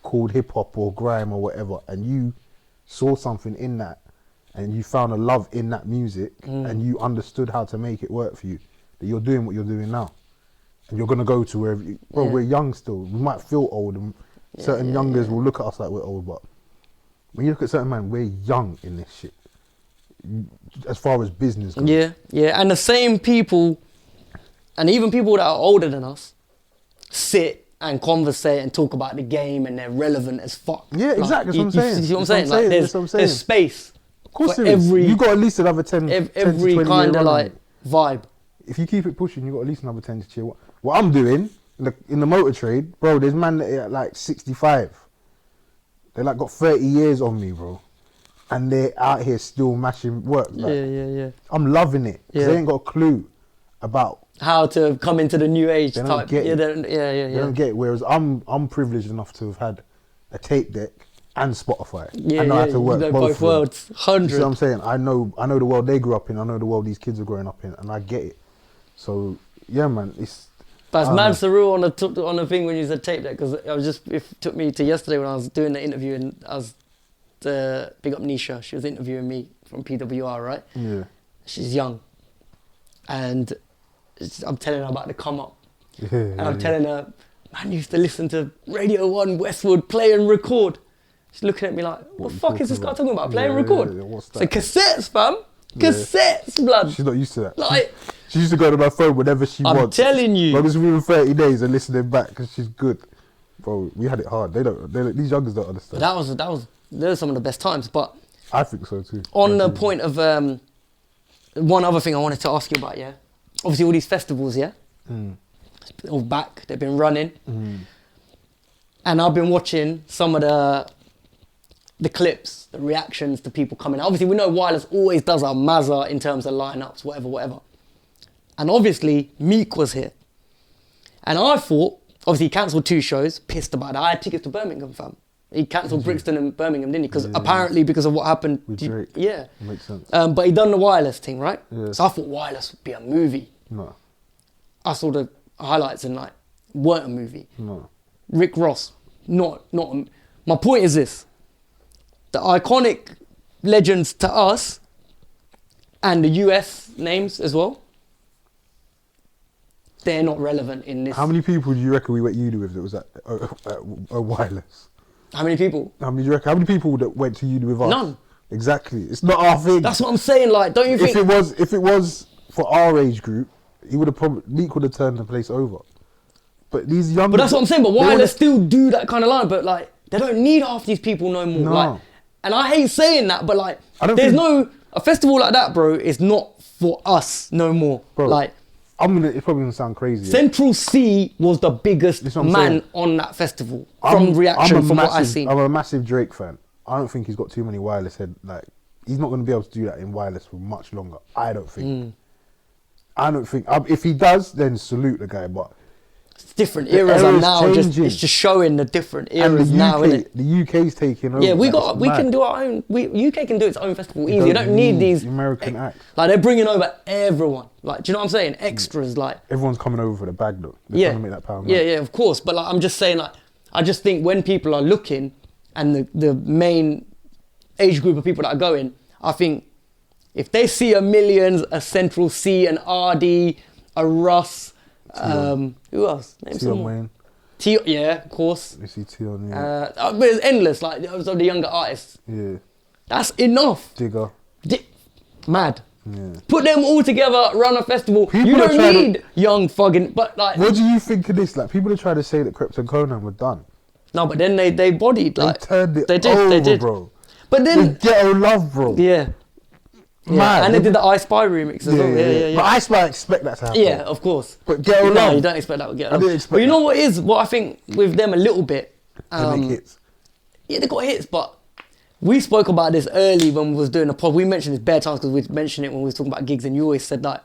called hip hop or grime or whatever, and you saw something in that, and you found a love in that music, and you understood how to make it work for you. That you're doing what you're doing now, and you're gonna go to wherever. We're young still. We might feel old, and certain youngers will look at us like we're old, but when you look at certain men, we're young in this shit. As far as business goes. Yeah, and the same people, and even people that are older than us, sit and conversate and talk about the game and they're relevant as fuck. Yeah, exactly. That's what I'm saying. You see what I'm saying? Like, there's space. Of course for there is. every, You got at least another 10 every 10 to 20 kind year of run. like vibe. If you keep it pushing, you got at least another 10 to cheer. What I'm doing in the motor trade, bro, there's man that are at like 65. They like got 30 years on me, bro. And they're out here still mashing work. Like, Yeah. I'm loving it. Because they ain't got a clue about how to come into the new age they type. don't get it. They don't get it. Whereas I'm privileged enough to have had a tape deck and Spotify. Yeah, I know how to work you know both both worlds. You see what 100. I'm saying? I know the world they grew up in. I know the world these kids are growing up in, and I get it. So yeah, man, it's. But it's mad surreal on the thing when you said tape deck, because it took me to yesterday when I was doing the interview and I was big up Nisha. She was interviewing me from PWR, right? Yeah. She's young, and I'm telling her about the come up, And I'm telling her, man used to listen to Radio 1 Westwood, play and record. She's looking at me like, what the fuck is this guy talking about? Play and record? What's So that? cassettes, fam. Cassettes, blood. She's not used to that. Like, She used to go to my phone whenever she I'm wants. telling you. Long as within 30 days and listening back because she's good. Bro, we had it hard. These youngers don't understand. Those are some of the best times. But I think so too. on the point of one other thing I wanted to ask you about, yeah. Obviously all these festivals, yeah. All back. They've been running. And I've been watching some of the clips, the reactions to people coming out. Obviously, we know Wireless always does our mazza in terms of lineups, whatever. And obviously, Meek was here. And I thought, obviously, he cancelled 2 shows, pissed about it. I had tickets to Birmingham, fam. He cancelled Brixton and Birmingham, didn't he? Because apparently, because of what happened. With Drake. Yeah. Makes sense. But he done the Wireless thing, right? Yeah. So I thought Wireless would be a movie. No. I saw the highlights and weren't a movie. No. Rick Ross, not. My point is this: the iconic legends to us, and the US names as well, they're not relevant in this. How many people do you reckon we went uni with that was at a Wireless? How many people? How many do you reckon? How many people that went to uni with us? None. Exactly. It's not our thing. That's what I'm saying. Like, don't you think? If it was for our age group, he would have Meek would have turned the place over. But these young. But that's what I'm saying. But Wireless still do that kind of line. But like, they don't need half these people no more. No. Like, and I hate saying that, but like, think- a festival like that, bro, is not for us no more. Bro, like, it's probably gonna sound crazy. Central C was the biggest That's what I'm man saying. on that festival from reaction from what I've seen. I'm a massive Drake fan. I don't think he's got too many Wireless head. Like, he's not going to be able to do that in Wireless for much longer. I don't think. I don't think. If he does, then salute the guy. But It's different eras are era's now. changing. It's just showing the different and eras now, isn't it? the UK's taking over. Yeah, we Like, can do our own. UK can do its own festival easy. You don't need these American acts. Like, they're bringing over everyone. Like, do you know what I'm saying? Extras, like. Everyone's coming over for the bag though. They're Yeah, trying to make that pound. yeah, of course. But like, I'm just saying, like, I just think when people are looking, and the main age group of people that are going, I think if they see a Millions, a Central C, an RD, a Russ, who else? Name some Tion more. Wayne. Yeah, of course. You see Tion, yeah. But it's endless, like those are the younger artists. Yeah. That's enough. Digger. Mad. Yeah. Put them all together, run a festival. People you are don't trying need young fucking, but like. What do you think of this? Like, people are trying to say that Krypton Conan were done. No, but then they bodied, like. They turned it they did, over, they did. bro. But then. With Ghetto Love, bro. Yeah. Mad. And they did the I Spy remix as well. Yeah. But I Spy expect that to happen. Yeah, of course. But Ghetto No, Love. you don't expect that with Ghetto I Love. didn't expect But you know that. what I think with them a little bit. They make hits. Yeah, they got hits, but we spoke about this early when we was doing a pod. We mentioned this bare times because we mentioned it when we was talking about gigs, and you always said that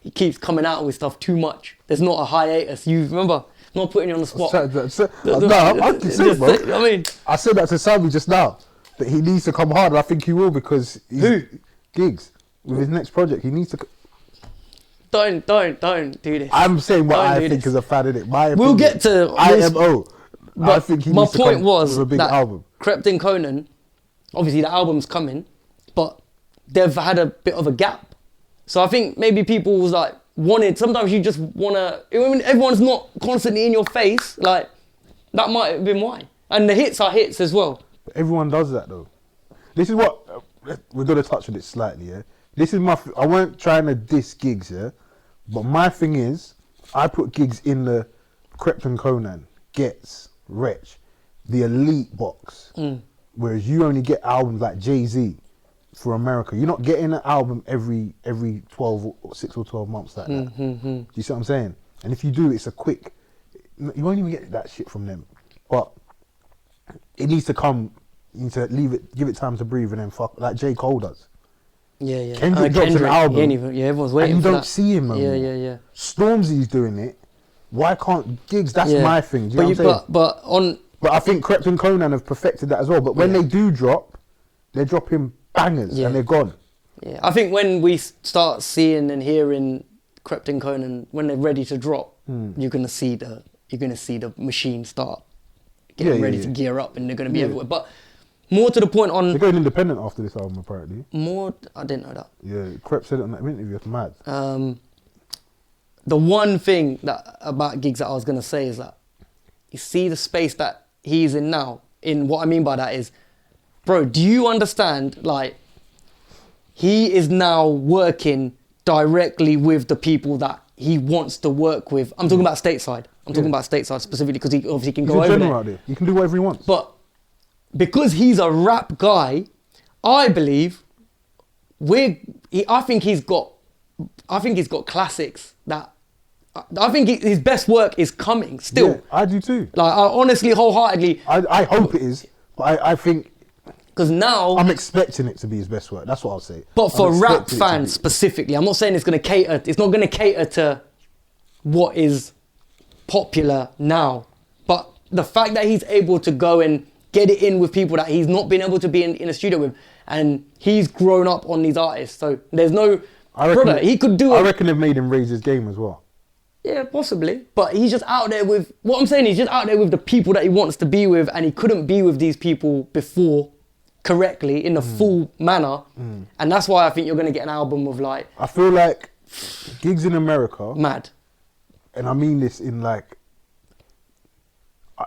he keeps coming out with stuff too much. There's not a hiatus. You remember? Not putting you on the spot. I can say it, bro. I mean, I said that to Sammy just now, that he needs to come hard, and I think he will, because Who? Gigs, with his next project, he needs to. Don't do this. I'm saying what Don't I do think this. is a fan in it. My opinion. We'll get to IMO. I But think he my needs to point come was with a big that album. Krypton Conan, obviously the album's coming, but they've had a bit of a gap. So I think maybe people was like sometimes you just wanna, when everyone's not constantly in your face, like that might have been why. And the hits are hits as well. But everyone does that though. This is what we're gonna touch on it slightly. Yeah, this is I weren't trying to diss Gigs, yeah, but my thing is, I put Gigs in the Krypton Conan Ghetts, Wretch, the elite box. Whereas you only get albums like Jay-Z for America. You're not getting an album every 12 or 6 or 12 months like that. Do you see what I'm saying? And if you do, it's a quick. You won't even get that shit from them. But it needs to come. You need to give it time to breathe, and then fuck like J. Cole does. Yeah. Kendrick drops an album. Everyone's waiting. And for you don't that. see him no more. Yeah. Stormzy's doing it. Why can't Giggs? That's my thing. Do you know what I'm saying? But I think Krept and Conan have perfected that as well. But when they do drop, they're dropping bangers and they're gone. Yeah, I think when we start seeing and hearing Krept and Conan, when they're ready to drop, you're gonna see the machine start getting ready to gear up, and they're gonna be everywhere. But more to the point on, they're going independent after this album apparently. I didn't know that. Yeah, Krept said it on that interview. It's mad. The one thing that about Giggs that I was gonna say is that you see the space that he's in now. In what I mean by that is, bro, do you understand? Like, he is now working directly with the people that he wants to work with. I'm talking about stateside. I'm talking about stateside specifically because he obviously can go over there. Out there. He can do whatever he wants. But because he's a rap guy, I believe I think he's got classics that. I think his best work is coming still. Yeah, I do too. Like, I honestly, wholeheartedly. I hope it is, but I think. Because now. I'm expecting it to be his best work. That's what I'll say. But for rap fans specifically, I'm not saying it's going to cater. It's not going to cater to what is popular now. But the fact that he's able to go and get it in with people that he's not been able to be in a studio with, and he's grown up on these artists. So there's no. He could do. I reckon they've made him raise his game as well. Yeah, possibly. But he's just out there with... What I'm saying, he's just out there with the people that he wants to be with, and he couldn't be with these people before correctly, in the full manner. And that's why I think you're going to get an album of like... I feel like Giggs in America... Mad. And I mean this in like...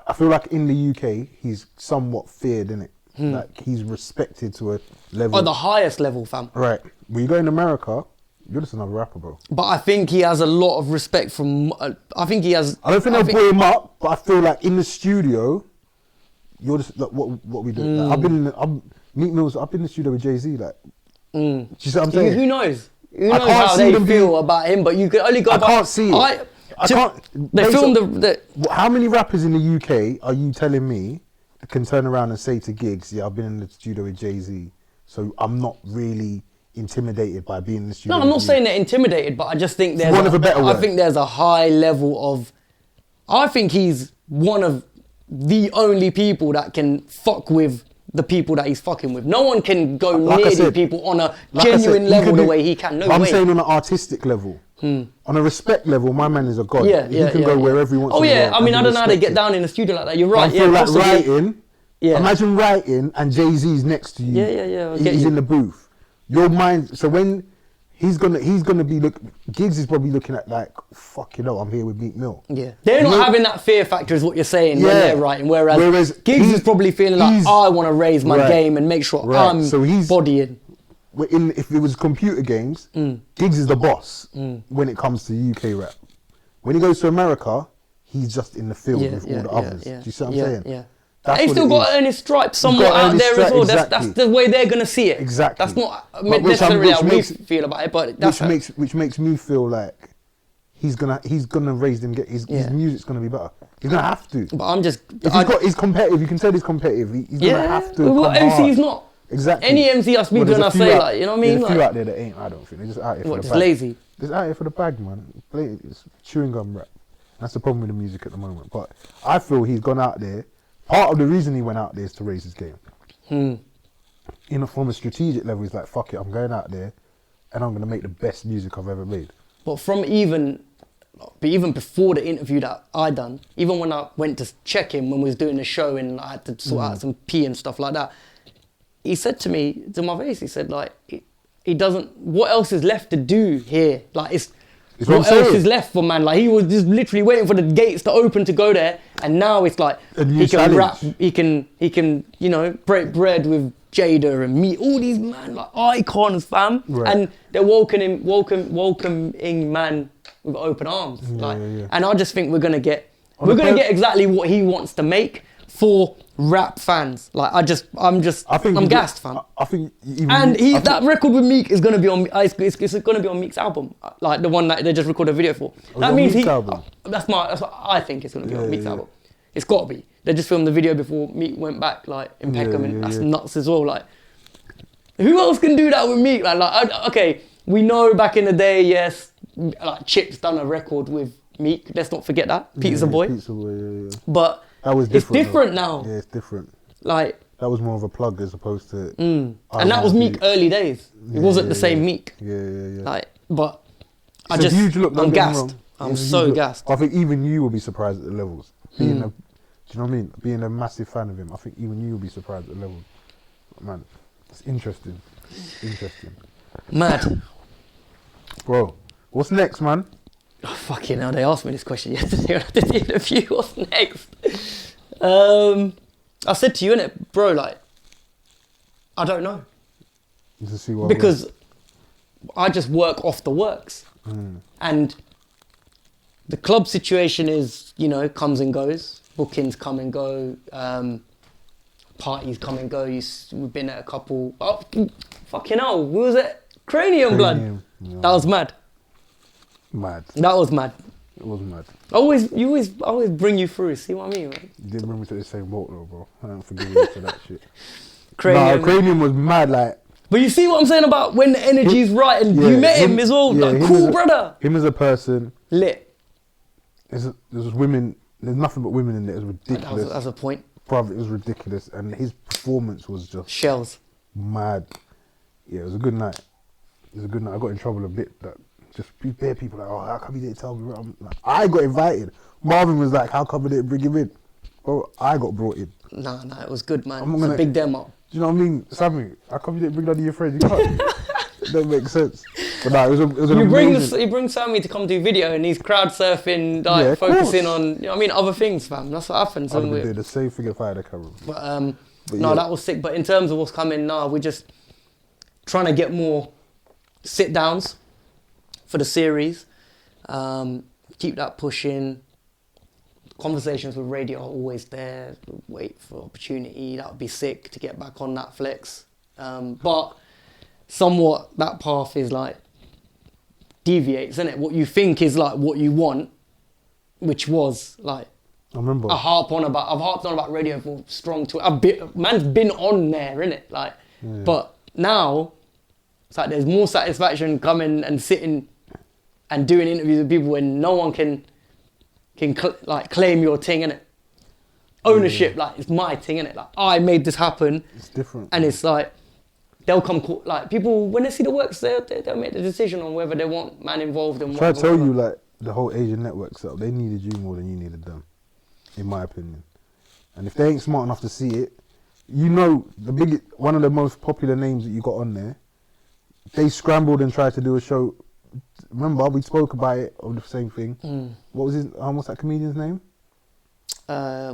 I feel like in the UK, he's somewhat feared, innit? Like, he's respected to a level... At the highest level, fam. Right. When you go in America... You're just another rapper, bro. But I think he has a lot of respect from... I think he has... I don't think they'll blow him up, but I feel like in the studio, you're just like what we do. Like, I've been in the studio with Jay-Z, like... Do you see what I'm saying? Who knows? Who knows how they feel about him, but you can only go by... I can't see it. I can't... They filmed the... How many rappers in the UK are you telling me can turn around and say to Giggs, yeah, I've been in the studio with Jay-Z, so I'm not really... intimidated by being in the studio. No, I'm not saying they're intimidated, but I just think there's I think there's a high level of... I think he's one of the only people that can fuck with the people that he's fucking with. No one can go near these people on a genuine level the way he can. No way. I'm saying on an artistic level. On a respect level, my man is a god. He can go wherever he wants to go. Oh yeah, I mean, I don't know how they get down in the studio like that. You're right. I feel like writing... Imagine writing and Jay-Z's next to you. He's in the booth. Your mind, so when he's gonna be Giggs is probably looking at like, fuck, you know, I'm here with Meek Mill. Yeah, they're not having that fear factor, is what you're saying when they're writing. Whereas Giggs is probably feeling like, I want to raise my game and make sure I'm bodying. If it was computer games, Giggs is the boss when it comes to UK rap. When he goes to America, he's just in the field with all the others. Do you see what I'm saying? Yeah. He's still got to earn his stripes somewhat out there as well. Exactly. That's the way they're going to see it. Exactly. That's not necessarily how we feel about it, but that's which makes me feel like he's gonna raise them. His music's gonna be better. He's gonna have to. But I'm just... He's competitive. You can tell he's competitive. He's gonna have to. What MC is not? Exactly. Any MC I speak to and I say, like, you know what I mean? There's a few out there that ain't, I don't think. They're just out here for the bag. Lazy. They're out here for the bag, man. It's chewing gum rap. That's the problem with the music at the moment. But I feel he's gone out there. Part of the reason he went out there is to raise his game. From a strategic level, he's like, fuck it, I'm going out there and I'm going to make the best music I've ever made. But even before the interview that I done, even when I went to check him when we was doing the show and I had to sort out some pee and stuff like that, he said to me, to my face, he said, like, he doesn't, what else is left to do here? Like, what else is left for man? Like, he was just literally waiting for the gates to open to go there, and now it's like he can rap, he can you know, break bread with Jada and me, all these man like icons, fam, and they're welcoming man with open arms. And I just think we're gonna get We're gonna get exactly what he wants to make for rap fans. Like I'm gassed, fam. I think even that record with Meek is gonna be on. It's gonna be on Meek's album, like the one that they just recorded a video for. That means that's what I think it's gonna be on Meek's album. It's gotta be. They just filmed the video before Meek went back, like in Peckham, and that's nuts as well. Like, who else can do that with Meek? Okay, we know back in the day, yes, like Chip's done a record with Meek. Let's not forget that. Peter's a boy. Peter's a boy, yeah. But that was it's different now. Yeah, it's different. Like that was more of a plug as opposed to. And that was Meek early days. It wasn't the same Meek. Yeah. Like, but I'm gassed. I'm so gassed. I think even you will be surprised at the levels. Do you know what I mean? Being a massive fan of him, I think even you will be surprised at the levels. Man, it's interesting. Mad. Bro, what's next, man? Oh, fucking hell, they asked me this question yesterday when I did the interview. What's next? I said to you, innit, bro, like, I don't know. To see what because I just work off the works. And the club situation is, comes and goes. Bookings come and go. Parties come and go. We've been at a couple. Oh, fucking hell, we was at Cranium Blood. Yeah. That was mad. That was mad. It was mad. I always bring you through. See what I mean, man? You didn't bring me to the same boat though, bro. I don't forgive you for that shit. Cranium was mad, like. But you see what I'm saying about when the energy's right, and you met him as well, like cool brother. Him as a person. Lit. There's women. There's nothing but women in there. It was ridiculous. That's a point. Bruv, it was ridiculous, and his performance was just shells. Mad. Yeah, it was a good night. I got in trouble a bit. That just bare people like, oh, how come you didn't tell me? I got invited. Marvin was like, how come we didn't bring him in? Bro, I got brought in. Nah, it was good, man. It's a big demo. Do you know what I mean, Sammy? How come you didn't bring none of your friends? You can't. It don't make sense. But nah, it was an amazing. You bring Sammy to come do video, and he's crowd surfing, like focusing on, other things, fam. That's what happens. I'd be doing the same thing if I had a camera. But that was sick. But in terms of what's coming now, we're just trying to get more sit downs for the series. Keep that pushing. Conversations with radio are always there. Wait for opportunity. That would be sick to get back on Netflix. But somewhat that path is like deviates, isn't it? What you think is like what you want, which was like I remember I've harped on about radio for strong man's been on there, innit? Like but now it's like there's more satisfaction coming and sitting and doing interviews with people when no one can claim your thing, innit? Ownership, like it's my thing, innit? Like I made this happen. It's different. And it's like they'll come like people when they see the works, they'll make the decision on whether they want man involved and try to tell you like the whole Asian network setup, they needed you more than you needed them, in my opinion. And if they ain't smart enough to see it, one of the most popular names that you got on there, they scrambled and tried to do a show. Remember, we spoke about it of the same thing. What was what's that comedian's name?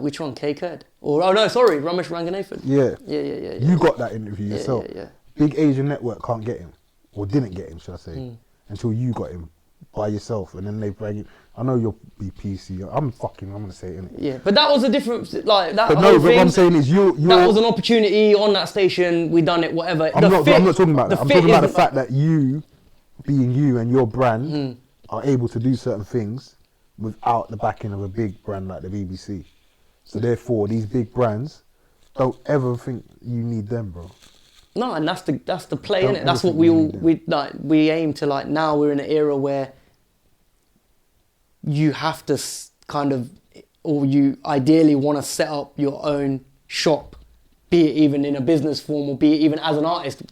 Which one? K Kurd? Ramesh Ranganathan. Yeah. Yeah. You got that interview yourself. Yeah. Big Asian network can't get him, or didn't get him, should I say, until you got him by yourself, and then they bring him. I know you'll be PC. I'm gonna say it, innit? Yeah, but that was a different, like that. But no, but what I'm saying is that was an opportunity on that station. We done it, whatever. I'm not talking about that. I'm talking about the fact that you, being you and your brand, are able to do certain things without the backing of a big brand like the BBC. So therefore, these big brands don't ever think you need them, bro. No, and that's the play, innit? That's what we aim to, like. Now we're in an era where you have to kind of, or you ideally want to set up your own shop, be it even in a business form or be it even as an artist.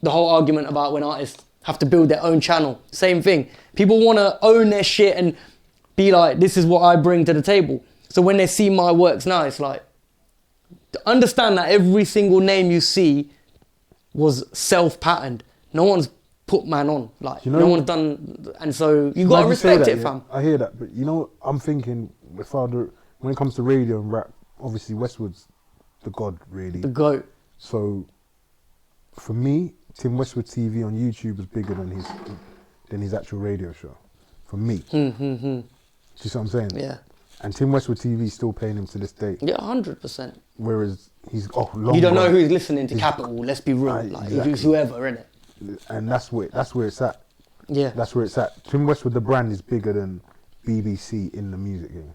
The whole argument about when artists have to build their own channel, same thing. People want to own their shit and be like, this is what I bring to the table. So when they see my works now, it's like, understand that every single name you see was self-patterned. No one's put man on. Like, no one's done, and so you got to respect it, fam. I hear that, but I'm thinking, when it comes to radio and rap, obviously Westwood's the god, really. The GOAT. So, for me, Tim Westwood TV on YouTube was bigger than his actual radio show. For me. Do you see what I'm saying? Yeah. And Tim Westwood TV is still paying him to this day. Yeah, 100%. Whereas he's You don't know who's listening to Capital. Let's be real. Exactly. It's whoever, innit? And that's where it's at. Yeah. That's where it's at. Tim Westwood, the brand, is bigger than BBC in the music game.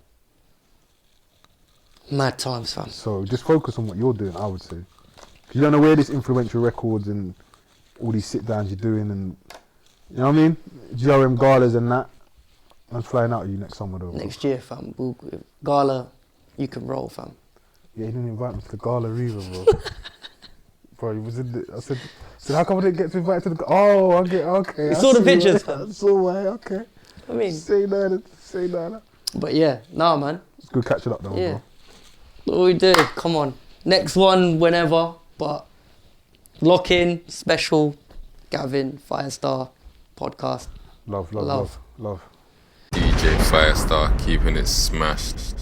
Mad times, fam. So just focus on what you're doing, I would say. Because you don't know where this influential records and all these sit downs you're doing, and you know what I mean? GRM galas and that. I'm flying out with you next summer though. Next year, fam. Gala, you can roll, fam. Yeah, he didn't invite me to the gala either, bro. Bro, he was in the, I said, how come I didn't get to invite to the gala? Oh, okay. You saw the pictures, fam. I saw why, okay. I mean. Say that. But yeah, nah, man. It's good catching up though, Yeah. bro. What we do? Come on. Next one, whenever. But lock in, special, Gavin, Firestarr, podcast. Love. DJ Firestarr keeping it smashed.